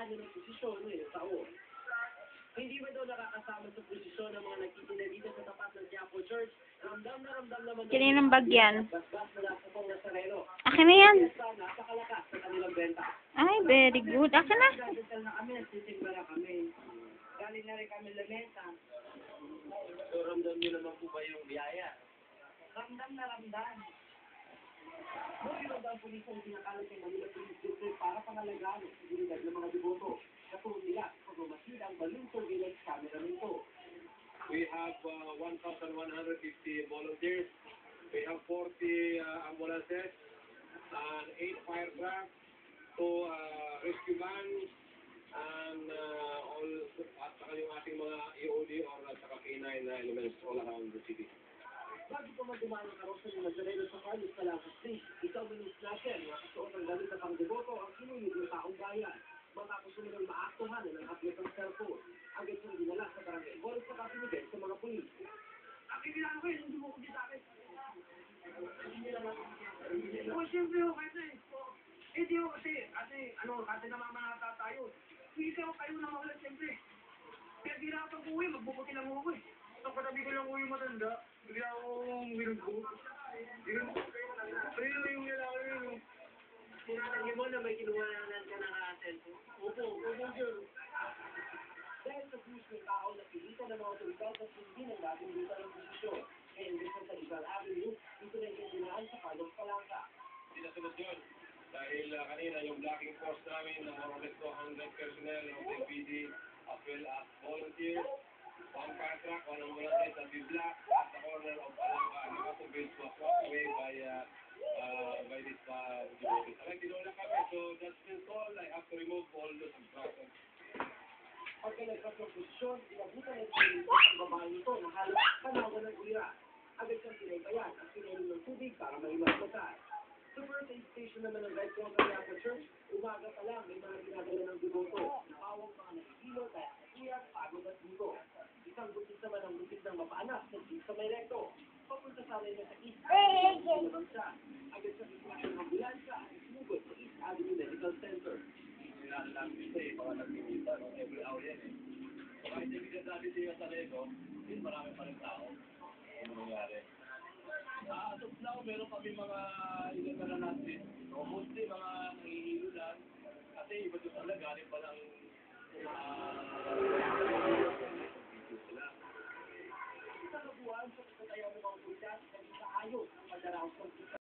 kanilang posisyon ng tao. Hindi ba daw nakakasama sa posisyon ng mga nagtitinda dito sa tapat ng Quiapo Church? Ramdam na ramdam naman daw Kaninong bag yan? basbas mula sa pong Nazareno. Akin na yan. Napakalakas sa kanilang benta. Ay, very good. Akin na. Nagdadasal na kami, nagsisimba na kami. Galing na rin kami lamesa. So, ramdam niyo naman po ba yung biyaya? Ramdam na ramdam. Buti na daw po nito ang pinakalat ng Manila Police District para pangalagaan ang seguridad ng mga deboto. Katulad nila sa pagmamasida ang balloon surveillance camera nito. We have 1,150 volunteers. We have 40 ambulances and 8 fire trucks, 2 rescue vans, and all at saka yung ating mga EOD or at saka K9 elements all around the city. Bago pa magdumaan ang karosel ng Nazareno sa Carlos Calafas Street, ikaw minus natin na kasuot ang damit na pang-deboto ang sinunod ng taong bayan. Matapos sumunod maaktuhan ng haplit ng cellphone. Agad siyang dinala sa barangay Gol sa kapinigay sa mga pulis. Ang kailangan ko yun, hindi mo ko dito akin. O, siyempre ho, kasi, hindi ho kasi, kasi namamanata tayo. Hindi kayo na mawala, siyempre. Kaya di na ako pag-uwi, magbubuti lang ako eh. Itong katabi ko lang uwi matanda, hindi ako winugbo. Pero yung lalaki yun, sinabi mo na may kinuwanan ka ng cellphone. Opo, sir. Dahil sa push ng tao na pilitan ng mga otoridad at hindi ng dating dito ng posisyon. Kaya imbes ng Taliban Avenue, dito na yung dinaan sa Carlos Palangka. Sinasunod yun. Dahil kanina yung blocking force namin ng more or less 200 personnel ng TPD as well as volunteers, one fire truck, one ambulance at the block at the corner of Palangka. Nakatubis was walked away by this devotees. Alay, tinulak kami. So that's been all. I have to remove all those obstructions. Pagka nagkasong posisyon, inabutan ng police ang babae nito na halos kanawan ng ulira. Agad siyang pinaypayan at pinainom ng tubig para maimasmasan. Sa first aid station naman ng Red Cross sa Quiapo Church, umaga pa lang may mga ginagala ng deboto. Napawag mga nagigilo dahil sa kuyat, pagod at buto. Isang butis naman ang butis ng mapaanak sa jeep sa may recto. Papunta sana niya sa East Avenue siya. Agad siyang isinasyon ng ambulansya at sumugod sa East Avenue Medical Center. Lang kasi mga nagpipita, no? Every hour yan eh. Kung kahit hindi ka dati siya sa Lego, hindi marami pa rin tao. Ano nangyari? So now, meron kami mga ilan na natin. So mostly mga nangihilo lang. Kasi iba doon talaga, galing pa lang sila. Sa kabuuan sa pagkatayaw ng mga otoridad, naging maayos ang pagdaraos ng